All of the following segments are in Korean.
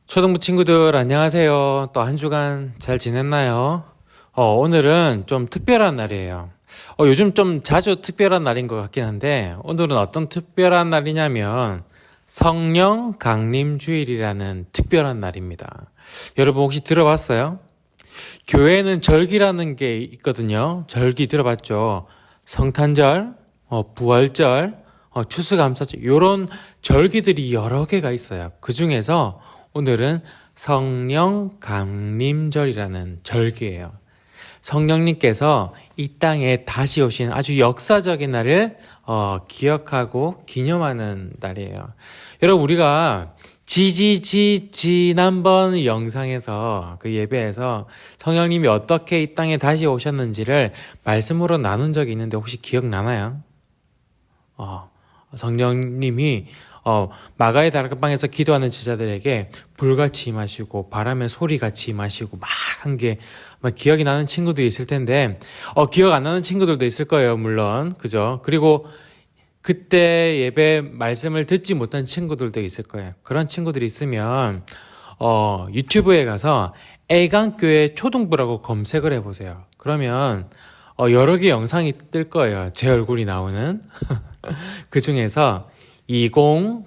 초등부 친구들 안녕하세요. 또 한 주간 잘 지냈나요? 오늘은 좀 특별한 날이에요. 요즘 좀 자주 특별한 날인 것 같긴 한데 오늘은 어떤 특별한 날이냐면 성령 강림주일이라는 특별한 날입니다. 여러분 혹시 들어봤어요? 교회는 절기라는 게 있거든요. 절기 들어봤죠? 성탄절, 부활절, 추수감사절 이런 절기들이 여러 개가 있어요. 그 중에서 오늘은 성령 강림절이라는 절기예요. 성령님께서 이 땅에 다시 오신 아주 역사적인 날을 기억하고 기념하는 날이에요. 여러분 우리가 지난번 영상에서 그 예배에서 성령님이 어떻게 이 땅에 다시 오셨는지를 말씀으로 나눈 적이 있는데 혹시 기억나나요? 성령님이 마가의 다락방에서 기도하는 제자들에게 불같이 임하시고 바람의 소리같이 임하시고 막 한 게 기억이 나는 친구들이 있을 텐데 기억 안 나는 친구들도 있을 거예요. 물론 그죠? 그리고 그때 예배 말씀을 듣지 못한 친구들도 있을 거예요. 그런 친구들이 있으면 유튜브에 가서 애강교회 초등부라고 검색을 해보세요. 그러면 여러 개 영상이 뜰 거예요. 제 얼굴이 나오는 그 중에서 2005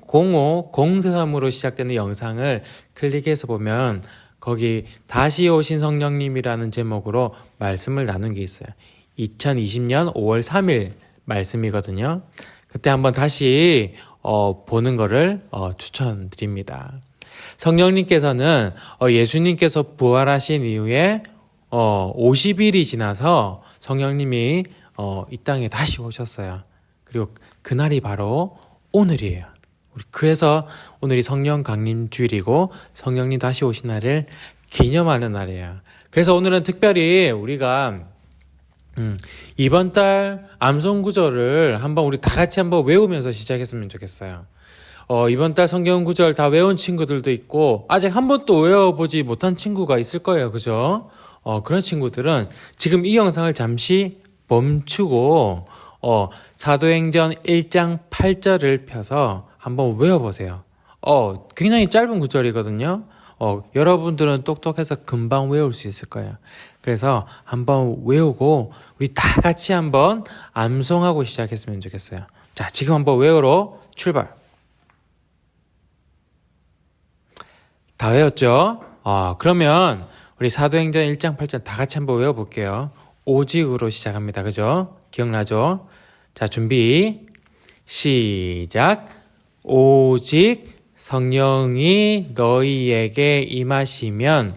03으로 시작되는 영상을 클릭해서 보면 거기 다시 오신 성령님이라는 제목으로 말씀을 나눈 게 있어요. 2020년 5월 3일 말씀이거든요. 그때 한번 다시 보는 거를 추천드립니다. 성령님께서는 예수님께서 부활하신 이후에 50일이 지나서 성령님이 이 땅에 다시 오셨어요. 그리고 그날이 바로 오늘이에요. 그래서 오늘이 성령 강림 주일이고 성령님 다시 오신 날을 기념하는 날이에요. 그래서 오늘은 특별히 우리가 이번 달 암송 구절을 한번 우리 다 같이 한번 외우면서 시작했으면 좋겠어요. 이번 달 성경 구절 다 외운 친구들도 있고 아직 한 번도 외워보지 못한 친구가 있을 거예요. 그죠? 그런 친구들은 지금 이 영상을 잠시 멈추고 사도행전 1장 8절을 펴서 한번 외워보세요. 굉장히 짧은 구절이거든요. 여러분들은 똑똑해서 금방 외울 수 있을 거예요. 그래서 한번 외우고 우리 다 같이 한번 암송하고 시작했으면 좋겠어요. 자, 지금 한번 외우러 출발. 다 외웠죠? 그러면 우리 사도행전 1장 8절 다 같이 한번 외워볼게요. 오직으로 시작합니다. 그죠? 기억나죠? 자, 준비 시작. 오직 성령이 너희에게 임하시면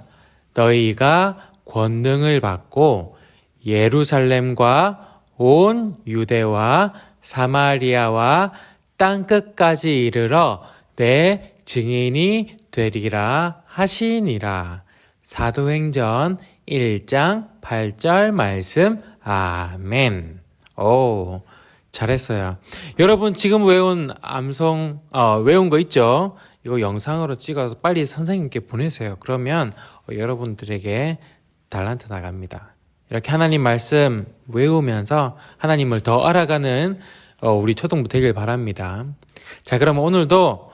너희가 권능을 받고 예루살렘과 온 유대와 사마리아와 땅끝까지 이르러 내 증인이 되리라 하시니라. 사도행전 1장 8절 말씀. 아멘. 오, 잘했어요. 여러분 지금 외운 암송 외운 거 있죠? 이거 영상으로 찍어서 빨리 선생님께 보내세요. 그러면 여러분들에게 달란트 나갑니다. 이렇게 하나님 말씀 외우면서 하나님을 더 알아가는 우리 초등부 되길 바랍니다. 자, 그럼 오늘도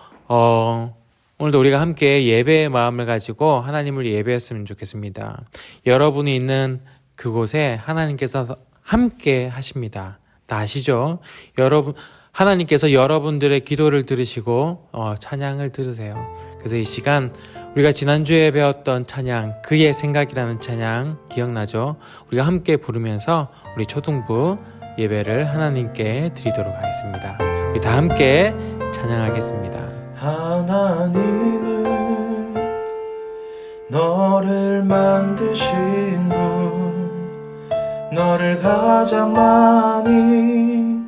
우리가 함께 예배의 마음을 가지고 하나님을 예배했으면 좋겠습니다. 여러분이 있는 그곳에 하나님께서 함께 하십니다. 다 아시죠? 하나님께서 여러분들의 기도를 들으시고 찬양을 들으세요. 그래서 이 시간 우리가 지난주에 배웠던 찬양, 그의 생각이라는 찬양 기억나죠? 우리가 함께 부르면서 우리 초등부 예배를 하나님께 드리도록 하겠습니다. 우리 다 함께 찬양하겠습니다. 하나님은 너를 만드신 분, 너를 가장 많이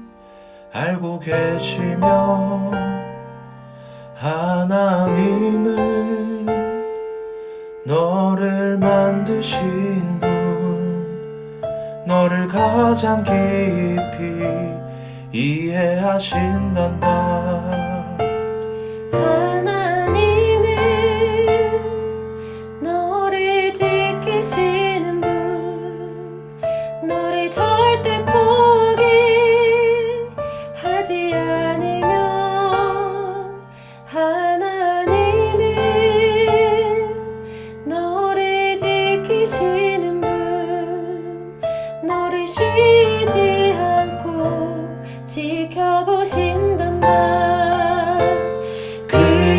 알고 계시며, 하나님은 너를 만드신 분, 너를 가장 깊이 이해하신단다. 하나님은 너를 지키시는 분, 너를 절대 포기하지 않으며, 하나님은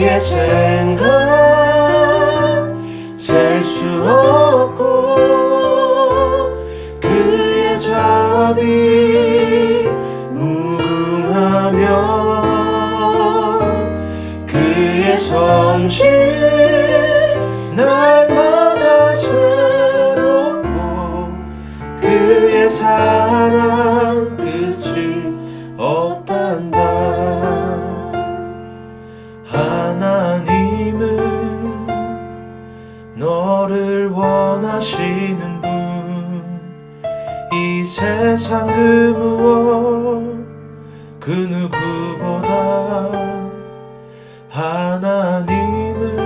그의 생각 셀 수 없고 그의 자비 무궁하며 그의 성실 날마다 새롭고 그의 사랑 끝이 없단다. 하나님은 너를 원하시는 분, 이 세상 그 무엇 그 누구보다 하나님은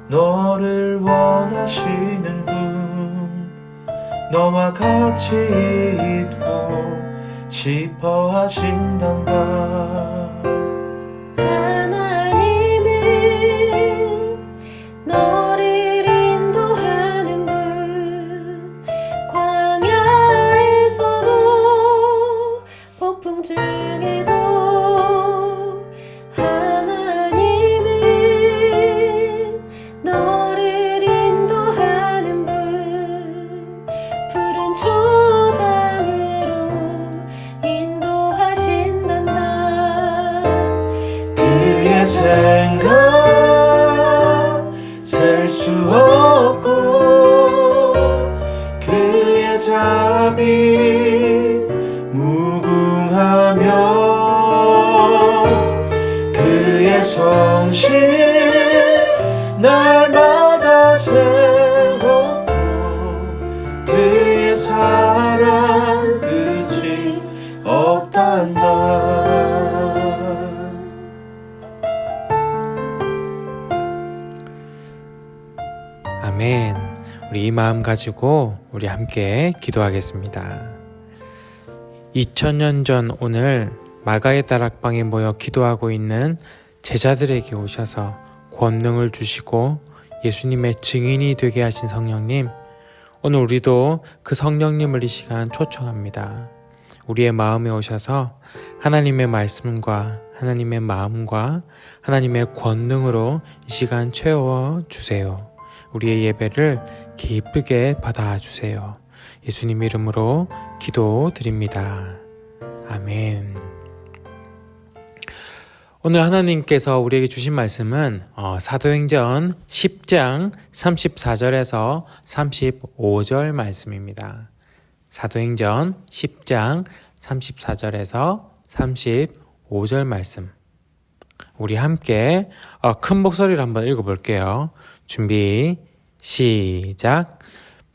너를 원하시는 분, 너와 같이 있고 싶어 하신단다. 하나님은 너를 인도하는 분, 광야에서도 폭풍 중에도 하나님은 너를 인도하는 분, 푸른 초장으로 인도하신단다. 그의 생각 셀 수 없고 그의 자비 무궁하며 그의 성실 날마다 새롭고 그의 사랑 끝이 없단다. 아멘. 우리 이 마음 가지고 우리 함께 기도하겠습니다. 2000년 전 오늘 마가의 다락방에 모여 기도하고 있는 제자들에게 오셔서 권능을 주시고 예수님의 증인이 되게 하신 성령님, 오늘 우리도 그 성령님을 이 시간 초청합니다. 우리의 마음에 오셔서 하나님의 말씀과 하나님의 마음과 하나님의 권능으로 이 시간 채워주세요. 우리의 예배를 기쁘게 받아주세요. 예수님 이름으로 기도드립니다. 아멘. 오늘 하나님께서 우리에게 주신 말씀은 사도행전 10장 34절에서 35절 말씀입니다. 사도행전 10장 34절에서 35절 말씀. 우리 함께 큰 목소리로 한번 읽어볼게요. 준비 시작.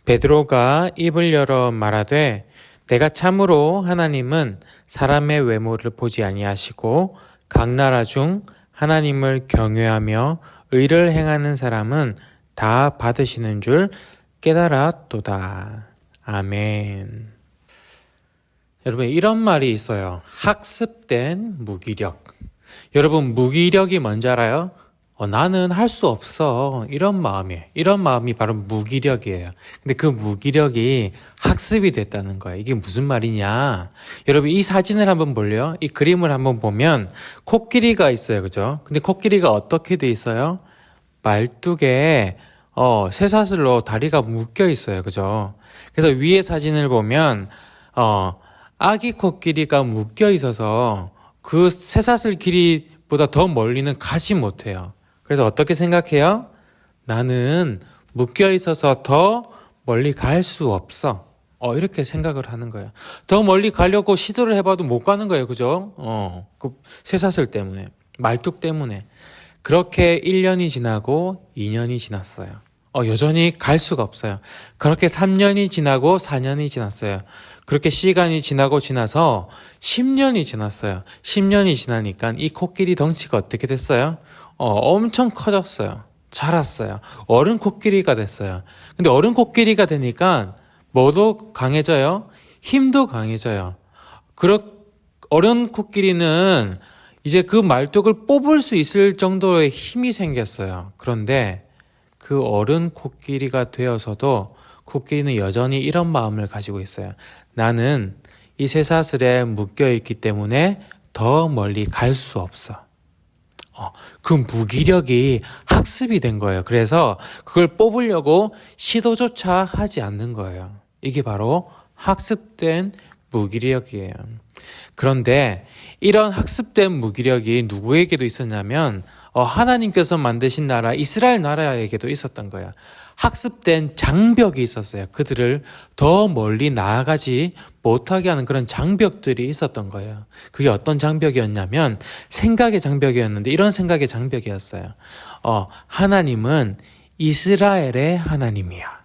베드로가 입을 열어 말하되 내가 참으로 하나님은 사람의 외모를 보지 아니하시고 각 나라 중 하나님을 경외하며 의를 행하는 사람은 다 받으시는 줄 깨달았도다. 아멘. 여러분, 이런 말이 있어요. 학습된 무기력. 여러분, 무기력이 뭔지 알아요? 나는 할 수 없어. 이런 마음이 바로 무기력이에요. 근데 그 무기력이 학습이 됐다는 거예요. 이게 무슨 말이냐? 여러분, 이 사진을 한번 볼래요? 이 그림을 한번 보면 코끼리가 있어요. 그죠? 근데 코끼리가 어떻게 돼 있어요? 말뚝에 쇠사슬로 다리가 묶여 있어요. 그죠? 그래서 위에 사진을 보면 아기 코끼리가 묶여 있어서 그 쇠사슬 길이보다 더 멀리는 가지 못해요. 그래서 어떻게 생각해요? 나는 묶여 있어서 더 멀리 갈 수 없어. 이렇게 생각을 하는 거예요. 더 멀리 가려고 시도를 해봐도 못 가는 거예요. 그죠? 그 쇠사슬 때문에, 말뚝 때문에. 그렇게 1년이 지나고 2년이 지났어요. 여전히 갈 수가 없어요. 그렇게 3년이 지나고 4년이 지났어요. 그렇게 시간이 지나고 지나서 10년이 지났어요. 10년이 지나니까 이 코끼리 덩치가 어떻게 됐어요? 엄청 커졌어요. 자랐어요. 어른 코끼리가 됐어요. 근데 어른 코끼리가 되니까 뭐도 강해져요? 힘도 강해져요. 어른 코끼리는 이제 그 말뚝을 뽑을 수 있을 정도의 힘이 생겼어요. 그런데 그 어른 코끼리가 되어서도 코끼리는 여전히 이런 마음을 가지고 있어요. 나는 이 쇠사슬에 묶여 있기 때문에 더 멀리 갈 수 없어. 그 무기력이 학습이 된 거예요. 그래서 그걸 뽑으려고 시도조차 하지 않는 거예요. 이게 바로 학습된 무기력이에요. 그런데 이런 학습된 무기력이 누구에게도 있었냐면 하나님께서 만드신 나라 이스라엘 나라에게도 있었던 거예요. 학습된 장벽이 있었어요. 그들을 더 멀리 나아가지 못하게 하는 그런 장벽들이 있었던 거예요. 그게 어떤 장벽이었냐면 생각의 장벽이었는데 이런 생각의 장벽이었어요. 하나님은 이스라엘의 하나님이야.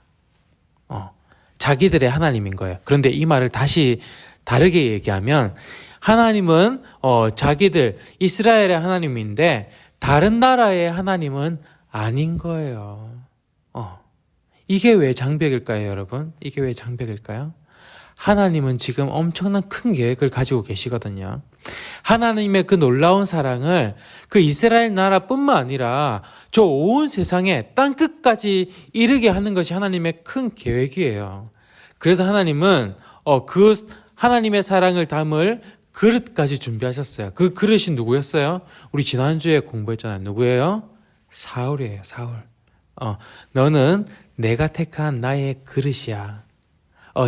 자기들의 하나님인 거예요. 그런데 이 말을 다시 다르게 얘기하면 하나님은 자기들 이스라엘의 하나님인데 다른 나라의 하나님은 아닌 거예요. 이게 왜 장벽일까요, 여러분? 이게 왜 장벽일까요? 하나님은 지금 엄청난 큰 계획을 가지고 계시거든요. 하나님의 그 놀라운 사랑을 그 이스라엘 나라뿐만 아니라 저 온 세상에 땅끝까지 이르게 하는 것이 하나님의 큰 계획이에요. 그래서 하나님은 그 하나님의 사랑을 담을 그릇까지 준비하셨어요. 그 그릇이 누구였어요? 우리 지난주에 공부했잖아요. 누구예요? 사울이에요. 사울. 너는 내가 택한 나의 그릇이야.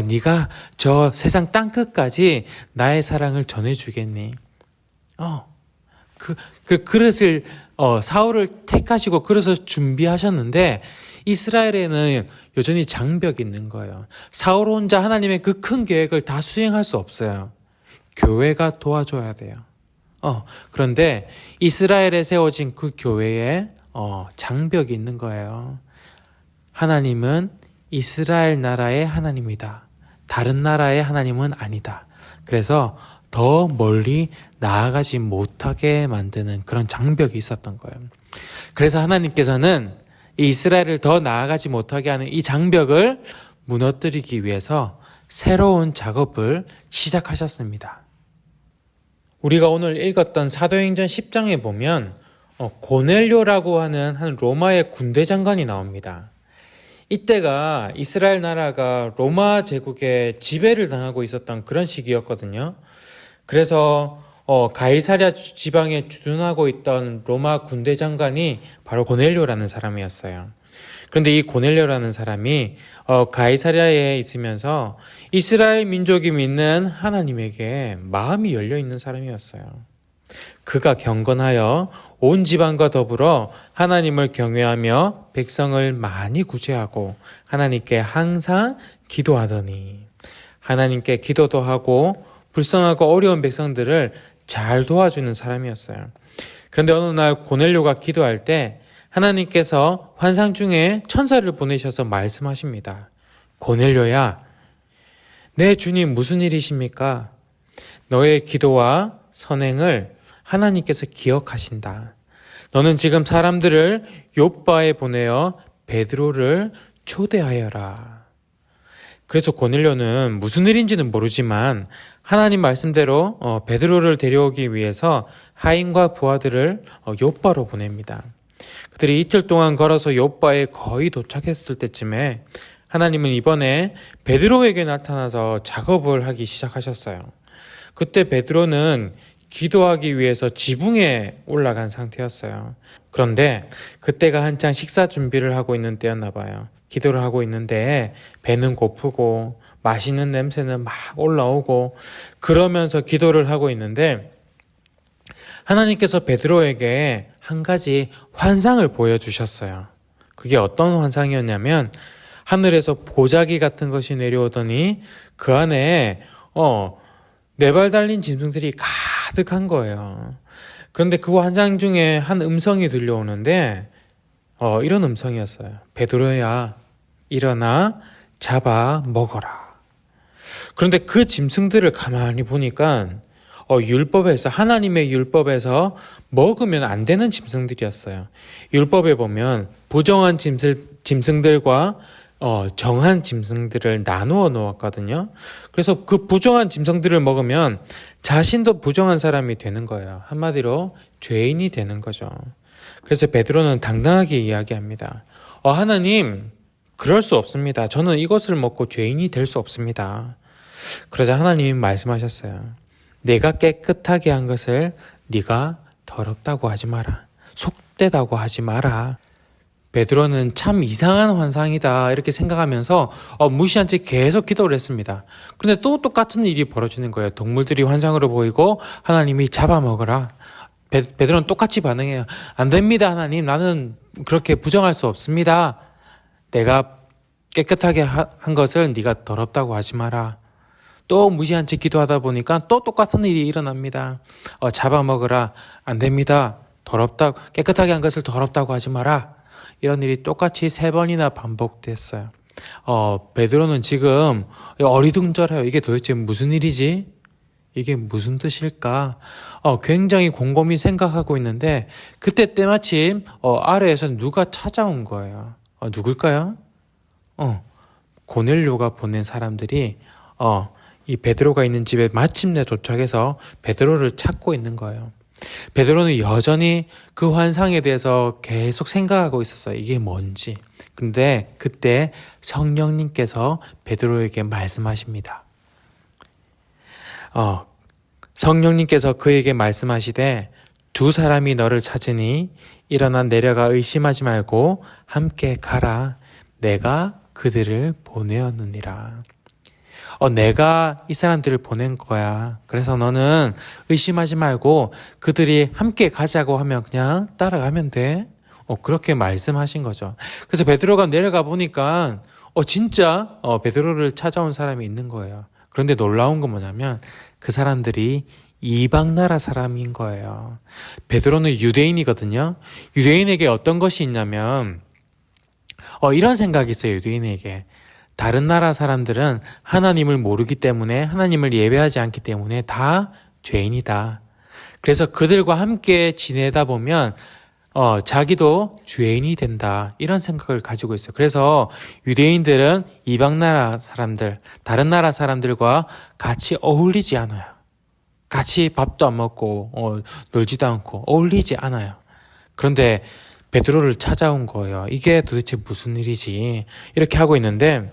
네가 저 세상 땅끝까지 나의 사랑을 전해주겠니? 그 그릇을 사울을 택하시고 그릇을 준비하셨는데 이스라엘에는 여전히 장벽이 있는 거예요. 사울 혼자 하나님의 그 큰 계획을 다 수행할 수 없어요. 교회가 도와줘야 돼요. 그런데 이스라엘에 세워진 그 교회에 장벽이 있는 거예요. 하나님은 이스라엘 나라의 하나님이다. 다른 나라의 하나님은 아니다. 그래서 더 멀리 나아가지 못하게 만드는 그런 장벽이 있었던 거예요. 그래서 하나님께서는 이 이스라엘을 더 나아가지 못하게 하는 이 장벽을 무너뜨리기 위해서 새로운 작업을 시작하셨습니다. 우리가 오늘 읽었던 사도행전 10장에 보면 고넬료라고 하는 한 로마의 군대 장관이 나옵니다. 이때가 이스라엘 나라가 로마 제국의 지배를 당하고 있었던 그런 시기였거든요. 그래서 가이사랴 지방에 주둔하고 있던 로마 군대 장관이 바로 고넬료라는 사람이었어요. 그런데 이 고넬료라는 사람이 가이사랴에 있으면서 이스라엘 민족이 믿는 하나님에게 마음이 열려 있는 사람이었어요. 그가 경건하여 온 지방과 더불어 하나님을 경외하며 백성을 많이 구제하고 하나님께 항상 기도하더니 하나님께 기도도 하고 불쌍하고 어려운 백성들을 잘 도와주는 사람이었어요. 그런데 어느 날 고넬료가 기도할 때 하나님께서 환상 중에 천사를 보내셔서 말씀하십니다. 고넬료야, 내 주님 무슨 일이십니까? 너의 기도와 선행을 하나님께서 기억하신다. 너는 지금 사람들을 욥바에 보내어 베드로를 초대하여라. 그래서 고넬료는 무슨 일인지는 모르지만 하나님 말씀대로 베드로를 데려오기 위해서 하인과 부하들을 욥바로 보냅니다. 그들이 이틀 동안 걸어서 욥바에 거의 도착했을 때쯤에 하나님은 이번에 베드로에게 나타나서 작업을 하기 시작하셨어요. 그때 베드로는 기도하기 위해서 지붕에 올라간 상태였어요. 그런데 그때가 한창 식사 준비를 하고 있는 때였나 봐요. 기도를 하고 있는데 배는 고프고 맛있는 냄새는 막 올라오고 그러면서 기도를 하고 있는데 하나님께서 베드로에게 한 가지 환상을 보여주셨어요. 그게 어떤 환상이었냐면 하늘에서 보자기 같은 것이 내려오더니 그 안에 네 발 달린 짐승들이 가득한 거예요. 그런데 그 환상 중에 한 음성이 들려오는데 이런 음성이었어요. 베드로야, 일어나 잡아 먹어라. 그런데 그 짐승들을 가만히 보니까 율법에서 하나님의 율법에서 먹으면 안 되는 짐승들이었어요. 율법에 보면 부정한 짐승들과 정한 짐승들을 나누어 놓았거든요. 그래서 그 부정한 짐승들을 먹으면 자신도 부정한 사람이 되는 거예요. 한마디로 죄인이 되는 거죠. 그래서 베드로는 당당하게 이야기합니다. 하나님, 그럴 수 없습니다. 저는 이것을 먹고 죄인이 될 수 없습니다. 그러자 하나님이 말씀하셨어요. 내가 깨끗하게 한 것을 네가 더럽다고 하지 마라. 속되다고 하지 마라. 베드로는 참 이상한 환상이다 이렇게 생각하면서 무시한 채 계속 기도를 했습니다. 그런데 또 똑같은 일이 벌어지는 거예요. 동물들이 환상으로 보이고 하나님이 잡아먹으라. 베드로는 똑같이 반응해요. 안 됩니다 하나님, 나는 그렇게 부정할 수 없습니다. 내가 깨끗하게 한 것을 네가 더럽다고 하지 마라. 또 무시한 채 기도하다 보니까 또 똑같은 일이 일어납니다. 잡아먹으라. 안 됩니다. 깨끗하게 한 것을 더럽다고 하지 마라. 이런 일이 똑같이 3번이나 반복됐어요. 베드로는 지금 어리둥절해요. 이게 도대체 무슨 일이지? 이게 무슨 뜻일까? 굉장히 곰곰이 생각하고 있는데 그때 때마침 아래에서 누가 찾아온 거예요. 누굴까요? 고넬료가 보낸 사람들이 이 베드로가 있는 집에 마침내 도착해서 베드로를 찾고 있는 거예요. 베드로는 여전히 그 환상에 대해서 계속 생각하고 있었어요. 이게 뭔지. 근데 그때 성령님께서 베드로에게 말씀하십니다. 성령님께서 그에게 말씀하시되 2 사람이 너를 찾으니 일어나 내려가 의심하지 말고 함께 가라. 내가 그들을 보내었느니라. 내가 이 사람들을 보낸 거야. 그래서 너는 의심하지 말고 그들이 함께 가자고 하면 그냥 따라가면 돼. 그렇게 말씀하신 거죠. 그래서 베드로가 내려가 보니까 진짜 베드로를 찾아온 사람이 있는 거예요. 그런데 놀라운 건 뭐냐면 그 사람들이 이방 나라 사람인 거예요. 베드로는 유대인이거든요. 유대인에게 어떤 것이 있냐면 이런 생각이 있어요. 유대인에게. 다른 나라 사람들은 하나님을 모르기 때문에, 하나님을 예배하지 않기 때문에 다 죄인이다. 그래서 그들과 함께 지내다 보면 자기도 죄인이 된다. 이런 생각을 가지고 있어요. 그래서 유대인들은 이방 나라 사람들, 다른 나라 사람들과 같이 어울리지 않아요. 같이 밥도 안 먹고 놀지도 않고 어울리지 않아요. 그런데 베드로를 찾아온 거예요. 이게 도대체 무슨 일이지? 이렇게 하고 있는데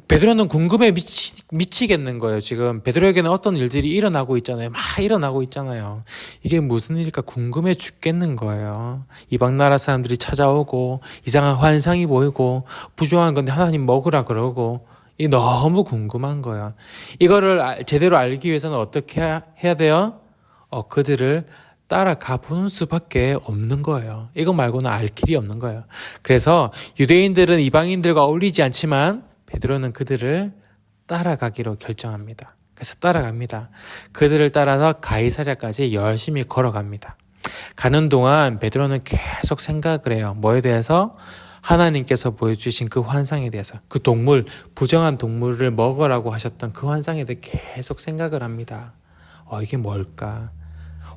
베드로는 궁금해 미치겠는 거예요. 지금 베드로에게는 어떤 일들이 일어나고 있잖아요. 막 일어나고 있잖아요. 이게 무슨 일일까 궁금해 죽겠는 거예요. 이방 나라 사람들이 찾아오고 이상한 환상이 보이고 부정한 건데 하나님 먹으라 그러고 이게 너무 궁금한 거예요. 이거를 제대로 알기 위해서는 어떻게 해야 돼요? 그들을 따라가 보는 수밖에 없는 거예요. 이거 말고는 알 길이 없는 거예요. 그래서 유대인들은 이방인들과 어울리지 않지만 베드로는 그들을 따라가기로 결정합니다. 그래서 따라갑니다. 그들을 따라서 가이사랴까지 열심히 걸어갑니다. 가는 동안 베드로는 계속 생각을 해요. 뭐에 대해서? 하나님께서 보여주신 그 환상에 대해서, 그 동물, 부정한 동물을 먹으라고 하셨던 그 환상에 대해 계속 생각을 합니다. 이게 뭘까?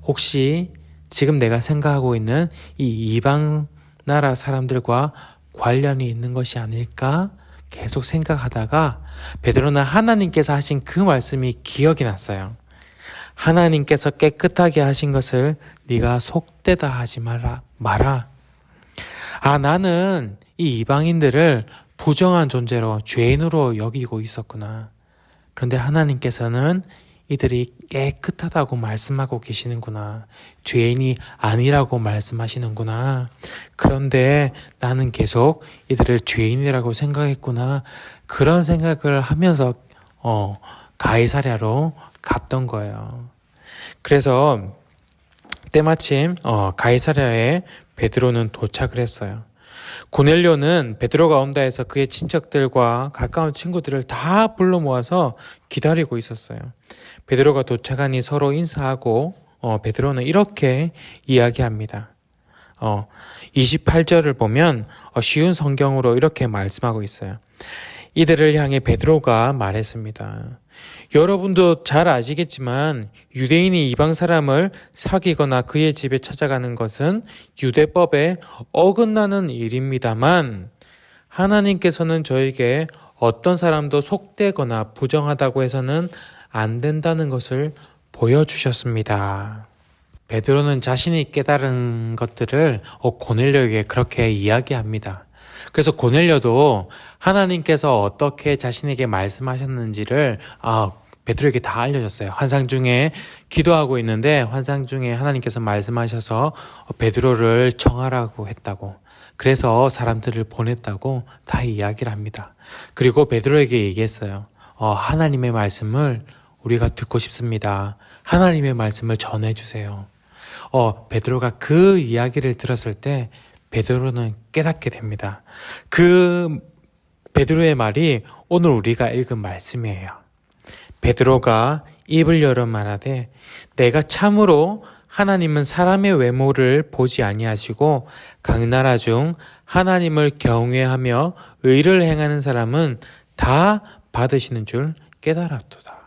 혹시 지금 내가 생각하고 있는 이 이방 나라 사람들과 관련이 있는 것이 아닐까? 계속 생각하다가 베드로는 하나님께서 하신 그 말씀이 기억이 났어요. 하나님께서 깨끗하게 하신 것을 네가 속되다 하지 마라. 나는 이 이방인들을 부정한 존재로 죄인으로 여기고 있었구나. 그런데 하나님께서는 이들이 깨끗하다고 말씀하고 계시는구나. 죄인이 아니라고 말씀하시는구나. 그런데 나는 계속 이들을 죄인이라고 생각했구나. 그런 생각을 하면서 가이사랴로 갔던 거예요. 그래서 때마침 가이사랴에 베드로는 도착을 했어요. 고넬료는 베드로가 온다 해서 그의 친척들과 가까운 친구들을 다 불러 모아서 기다리고 있었어요. 베드로가 도착하니 서로 인사하고 베드로는 이렇게 이야기합니다. 28절을 보면 쉬운 성경으로 이렇게 말씀하고 있어요. 이들을 향해 베드로가 말했습니다. 여러분도 잘 아시겠지만 유대인이 이방 사람을 사귀거나 그의 집에 찾아가는 것은 유대법에 어긋나는 일입니다만 하나님께서는 저에게 어떤 사람도 속되거나 부정하다고 해서는 안 된다는 것을 보여주셨습니다. 베드로는 자신이 깨달은 것들을 고넬료에게 그렇게 이야기합니다. 그래서 고넬료도 하나님께서 어떻게 자신에게 말씀하셨는지를 베드로에게 다 알려졌어요. 환상 중에 기도하고 있는데 환상 중에 하나님께서 말씀하셔서 베드로를 청하라고 했다고, 그래서 사람들을 보냈다고 다 이야기를 합니다. 그리고 베드로에게 얘기했어요. 하나님의 말씀을 우리가 듣고 싶습니다. 하나님의 말씀을 전해주세요. 베드로가 그 이야기를 들었을 때 베드로는 깨닫게 됩니다. 그 베드로의 말이 오늘 우리가 읽은 말씀이에요. 베드로가 입을 열어 말하되 내가 참으로 하나님은 사람의 외모를 보지 아니하시고 각 나라 중 하나님을 경외하며 의를 행하는 사람은 다 받으시는 줄 깨달았도다.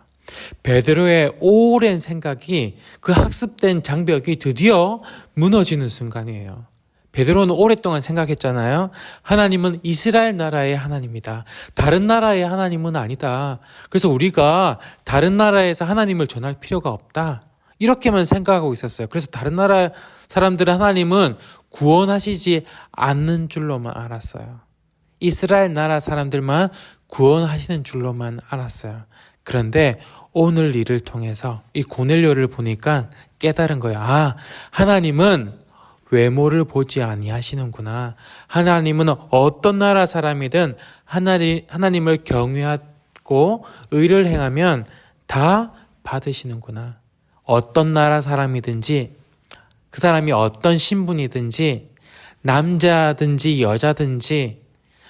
베드로의 오랜 생각이, 그 학습된 장벽이 드디어 무너지는 순간이에요. 베드로는 오랫동안 생각했잖아요. 하나님은 이스라엘 나라의 하나님이다. 다른 나라의 하나님은 아니다. 그래서 우리가 다른 나라에서 하나님을 전할 필요가 없다. 이렇게만 생각하고 있었어요. 그래서 다른 나라 사람들의 하나님은 구원하시지 않는 줄로만 알았어요. 이스라엘 나라 사람들만 구원하시는 줄로만 알았어요. 그런데 오늘 일을 통해서 이 고넬료를 보니까 깨달은 거예요. 하나님은 외모를 보지 아니하시는구나. 하나님은 어떤 나라 사람이든 하나님을 경외하고 의를 행하면 다 받으시는구나. 어떤 나라 사람이든지, 그 사람이 어떤 신분이든지, 남자든지 여자든지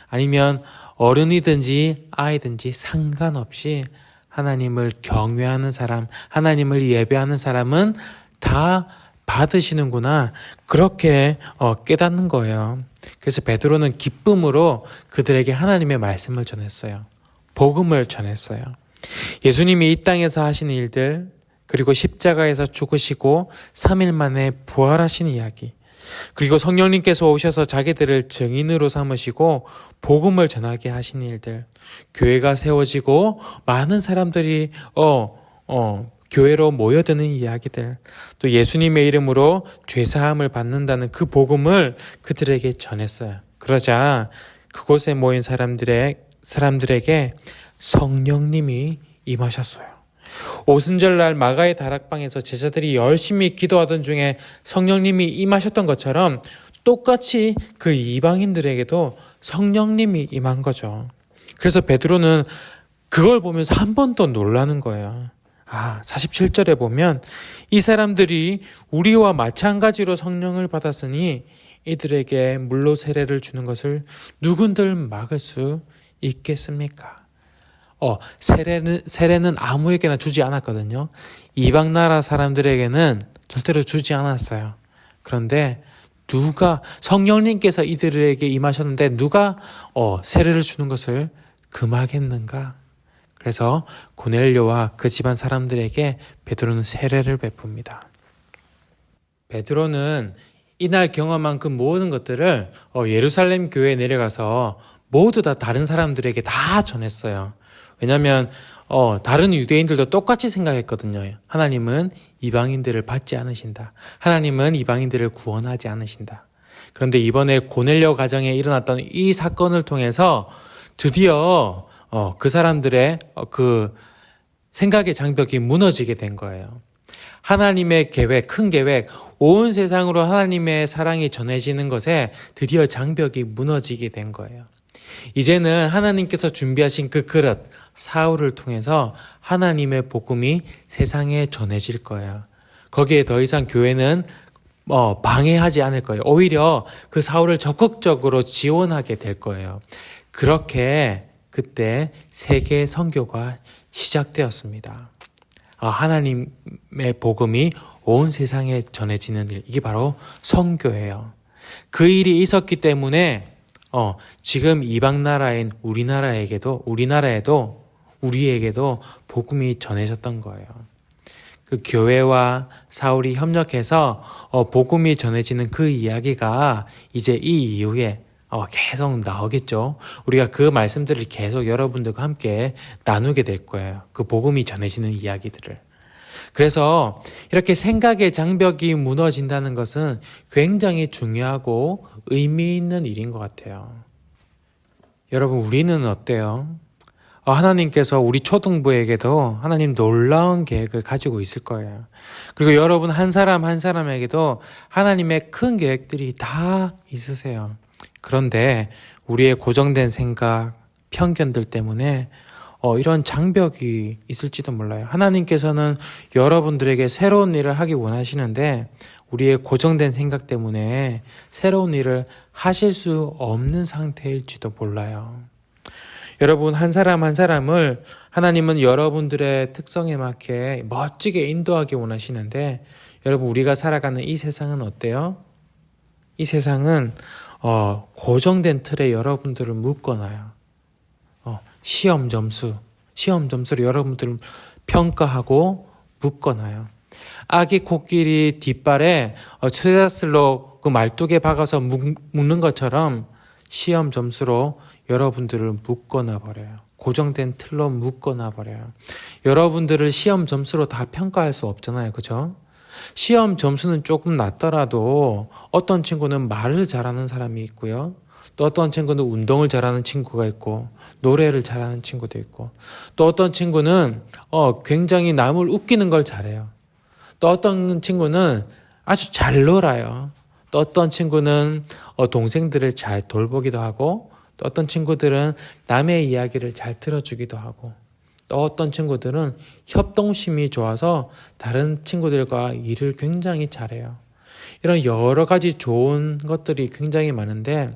아니면 어른이든지 아이든지 상관없이 하나님을 경외하는 사람, 하나님을 예배하는 사람은 다 받으시는구나. 그렇게 깨닫는 거예요. 그래서 베드로는 기쁨으로 그들에게 하나님의 말씀을 전했어요. 복음을 전했어요. 예수님이 이 땅에서 하신 일들, 그리고 십자가에서 죽으시고 3일 만에 부활하신 이야기, 그리고 성령님께서 오셔서 자기들을 증인으로 삼으시고 복음을 전하게 하신 일들, 교회가 세워지고 많은 사람들이 교회로 모여드는 이야기들, 또 예수님의 이름으로 죄사함을 받는다는 그 복음을 그들에게 전했어요. 그러자 그곳에 모인 사람들에게 성령님이 임하셨어요. 오순절날 마가의 다락방에서 제자들이 열심히 기도하던 중에 성령님이 임하셨던 것처럼 똑같이 그 이방인들에게도 성령님이 임한 거죠. 그래서 베드로는 그걸 보면서 한 번 더 놀라는 거예요. 47절에 보면 이 사람들이 우리와 마찬가지로 성령을 받았으니 이들에게 물로 세례를 주는 것을 누군들 막을 수 있겠습니까? 세례는 아무에게나 주지 않았거든요. 이방 나라 사람들에게는 절대로 주지 않았어요. 그런데 성령님께서 이들에게 임하셨는데 누가 세례를 주는 것을 금하겠는가? 그래서 고넬료와 그 집안 사람들에게 베드로는 세례를 베풉니다. 베드로는 이날 경험한 그 모든 것들을 예루살렘 교회에 내려가서 모두 다 다른 사람들에게 다 전했어요. 왜냐하면 다른 유대인들도 똑같이 생각했거든요. 하나님은 이방인들을 받지 않으신다. 하나님은 이방인들을 구원하지 않으신다. 그런데 이번에 고넬료 가정에 일어났던 이 사건을 통해서 드디어 그 사람들의 그 생각의 장벽이 무너지게 된 거예요. 하나님의 계획, 큰 계획, 온 세상으로 하나님의 사랑이 전해지는 것에 드디어 장벽이 무너지게 된 거예요. 이제는 하나님께서 준비하신 그 그릇, 사울을 통해서 하나님의 복음이 세상에 전해질 거예요. 거기에 더 이상 교회는 방해하지 않을 거예요. 오히려 그 사울을 적극적으로 지원하게 될 거예요. 그렇게 그때 세계 선교가 시작되었습니다. 하나님의 복음이 온 세상에 전해지는 일, 이게 바로 선교예요. 그 일이 있었기 때문에 지금 이방 나라인 우리나라에도 우리에게도 복음이 전해졌던 거예요. 그 교회와 사울이 협력해서 복음이 전해지는 그 이야기가 이제 이 이후에 계속 나오겠죠. 우리가 그 말씀들을 계속 여러분들과 함께 나누게 될 거예요. 그 복음이 전해지는 이야기들을. 그래서 이렇게 생각의 장벽이 무너진다는 것은 굉장히 중요하고 의미 있는 일인 것 같아요. 여러분, 우리는 어때요? 하나님께서 우리 초등부에게도 하나님 놀라운 계획을 가지고 있을 거예요. 그리고 여러분 한 사람 한 사람에게도 하나님의 큰 계획들이 다 있으세요. 그런데 우리의 고정된 생각, 편견들 때문에 이런 장벽이 있을지도 몰라요. 하나님께서는 여러분들에게 새로운 일을 하기 원하시는데 우리의 고정된 생각 때문에 새로운 일을 하실 수 없는 상태일지도 몰라요. 여러분 한 사람 한 사람을 하나님은 여러분들의 특성에 맞게 멋지게 인도하기 원하시는데 여러분 우리가 살아가는 이 세상은 어때요? 이 세상은 고정된 틀에 여러분들을 묶어놔요. 시험 점수로 여러분들을 평가하고 묶어놔요. 아기 코끼리 뒷발에 쇠사슬로 그 말뚝에 박아서 묶는 것처럼 시험 점수로 여러분들을 묶어놔 버려요. 고정된 틀로 묶어놔 버려요. 여러분들을 시험 점수로 다 평가할 수 없잖아요. 그죠? 시험 점수는 조금 낮더라도 어떤 친구는 말을 잘하는 사람이 있고요. 또 어떤 친구는 운동을 잘하는 친구가 있고 노래를 잘하는 친구도 있고 또 어떤 친구는 굉장히 남을 웃기는 걸 잘해요. 또 어떤 친구는 아주 잘 놀아요. 또 어떤 친구는 동생들을 잘 돌보기도 하고 또 어떤 친구들은 남의 이야기를 잘 들어주기도 하고 또 어떤 친구들은 협동심이 좋아서 다른 친구들과 일을 굉장히 잘해요. 이런 여러 가지 좋은 것들이 굉장히 많은데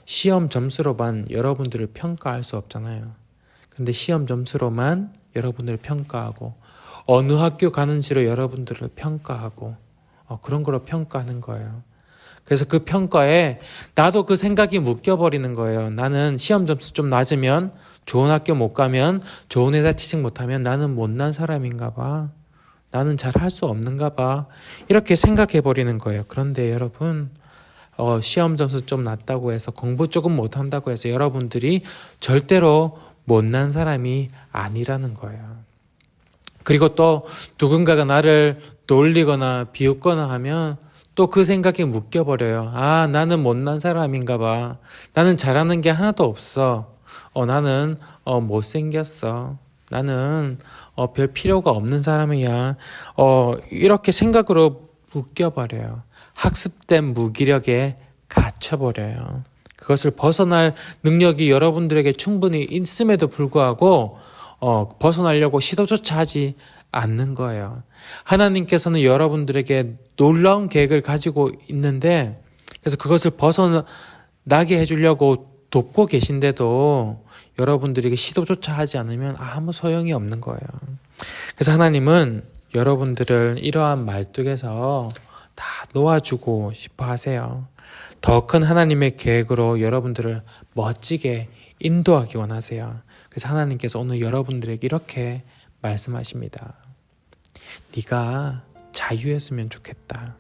시험 점수로만 여러분들을 평가할 수 없잖아요. 그런데 시험 점수로만 여러분들을 평가하고 어느 학교 가는지로 여러분들을 평가하고 그런 거로 평가하는 거예요. 그래서 그 평가에 나도 그 생각이 묶여버리는 거예요. 나는 시험 점수 좀 낮으면 좋은 학교 못 가면 좋은 회사 취직 못하면 나는 못난 사람인가 봐. 나는 잘 할 수 없는가 봐. 이렇게 생각해버리는 거예요. 그런데 여러분 시험 점수 좀 낮다고 해서 공부 조금 못한다고 해서 여러분들이 절대로 못난 사람이 아니라는 거예요. 그리고 또 누군가가 나를 놀리거나 비웃거나 하면 또 그 생각에 묶여버려요. 나는 못난 사람인가 봐. 나는 잘하는 게 하나도 없어. 나는 못생겼어. 나는 별 필요가 없는 사람이야. 이렇게 생각으로 묶여버려요. 학습된 무기력에 갇혀버려요. 그것을 벗어날 능력이 여러분들에게 충분히 있음에도 불구하고 벗어나려고 시도조차 하지 않는 거예요. 하나님께서는 여러분들에게 놀라운 계획을 가지고 있는데 그래서 그것을 벗어나게 해주려고 돕고 계신데도 여러분들에게 시도조차 하지 않으면 아무 소용이 없는 거예요. 그래서 하나님은 여러분들을 이러한 말뚝에서 다 놓아주고 싶어 하세요. 더 큰 하나님의 계획으로 여러분들을 멋지게 인도하기 원하세요. 그래서 하나님께서 오늘 여러분들에게 이렇게 말씀하십니다. 네가 자유했으면 좋겠다.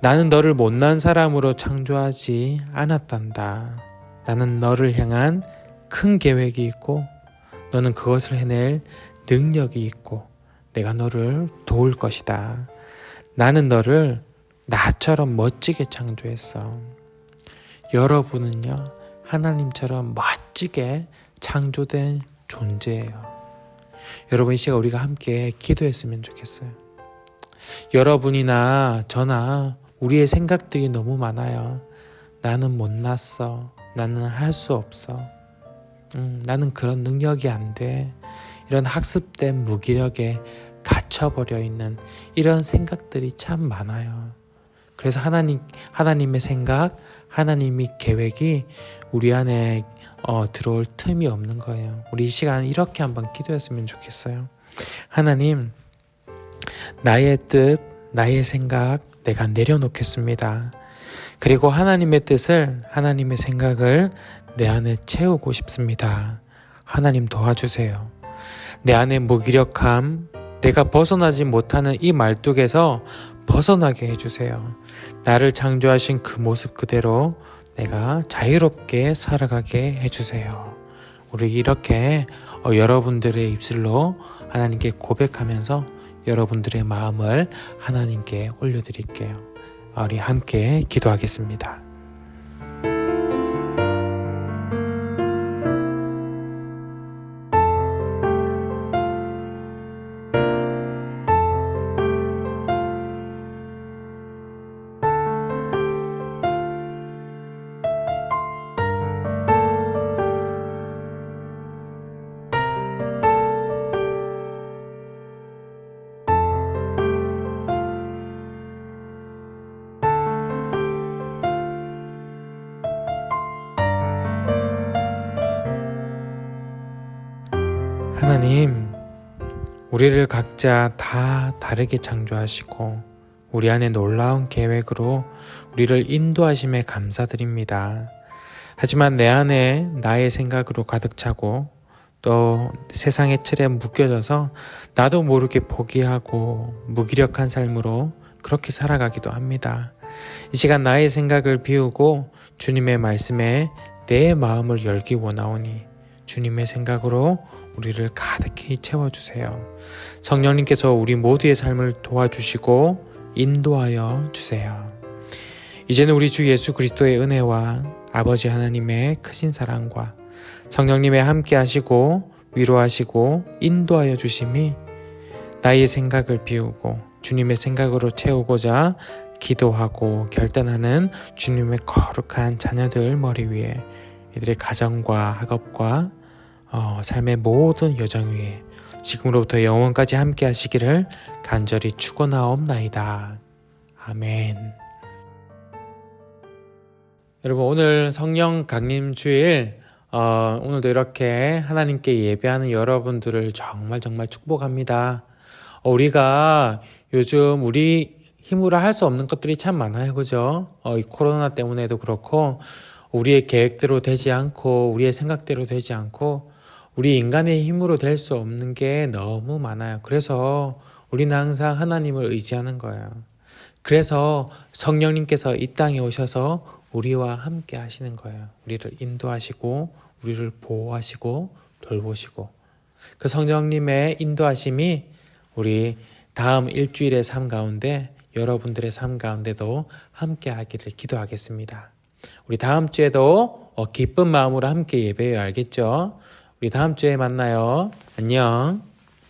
나는 너를 못난 사람으로 창조하지 않았단다. 나는 너를 향한 큰 계획이 있고 너는 그것을 해낼 능력이 있고 내가 너를 도울 것이다. 나는 너를 나처럼 멋지게 창조했어. 여러분은요, 하나님처럼 멋지게 창조된 존재예요. 여러분 이 시간 우리가 함께 기도했으면 좋겠어요. 여러분이나 저나 우리의 생각들이 너무 많아요. 나는 못났어. 나는 할 수 없어. 나는 그런 능력이 안 돼. 이런 학습된 무기력에 갇혀버려 있는 이런 생각들이 참 많아요. 그래서 하나님의 생각, 하나님의 계획이 우리 안에 들어올 틈이 없는 거예요. 우리 이 시간 이렇게 한번 기도했으면 좋겠어요. 하나님, 나의 뜻, 나의 생각 내가 내려놓겠습니다. 그리고 하나님의 뜻을, 하나님의 생각을 내 안에 채우고 싶습니다. 하나님 도와주세요. 내 안에 무기력함, 내가 벗어나지 못하는 이 말뚝에서 벗어나게 해주세요. 나를 창조하신 그 모습 그대로 내가 자유롭게 살아가게 해주세요. 우리 이렇게 여러분들의 입술로 하나님께 고백하면서 여러분들의 마음을 하나님께 올려드릴게요. 우리 함께 기도하겠습니다. 하나님, 우리를 각자 다 다르게 창조하시고 우리 안에 놀라운 계획으로 우리를 인도하심에 감사드립니다. 하지만 내 안에 나의 생각으로 가득 차고 또 세상의 틀에 묶여져서 나도 모르게 포기하고 무기력한 삶으로 그렇게 살아가기도 합니다. 이 시간 나의 생각을 비우고 주님의 말씀에 내 마음을 열기 원하오니 주님의 생각으로 우리를 가득히 채워주세요. 성령님께서 우리 모두의 삶을 도와주시고 인도하여 주세요. 이제는 우리 주 예수 그리스도의 은혜와 아버지 하나님의 크신 사랑과 성령님의 함께 하시고 위로하시고 인도하여 주심이 나의 생각을 비우고 주님의 생각으로 채우고자 기도하고 결단하는 주님의 거룩한 자녀들 머리 위에 이들의 가정과 학업과 삶의 모든 여정 위에 지금으로부터 영원까지 함께 하시기를 간절히 축원하옵나이다. 아멘. 여러분, 오늘 성령 강림 주일 오늘도 이렇게 하나님께 예배하는 여러분들을 정말 축복합니다. 우리가 요즘 우리 힘으로 할 수 없는 것들이 참 많아요. 그죠? 이 코로나 때문에도 그렇고 우리의 계획대로 되지 않고 우리의 생각대로 되지 않고 우리 인간의 힘으로 될 수 없는 게 너무 많아요. 그래서 우리는 항상 하나님을 의지하는 거예요. 그래서 성령님께서 이 땅에 오셔서 우리와 함께 하시는 거예요. 우리를 인도하시고 우리를 보호하시고 돌보시고 그 성령님의 인도하심이 우리 다음 일주일의 삶 가운데 여러분들의 삶 가운데도 함께 하기를 기도하겠습니다. 우리 다음 주에도 기쁜 마음으로 함께 예배해야 알겠죠? 우리 다음 주에 만나요. 안녕.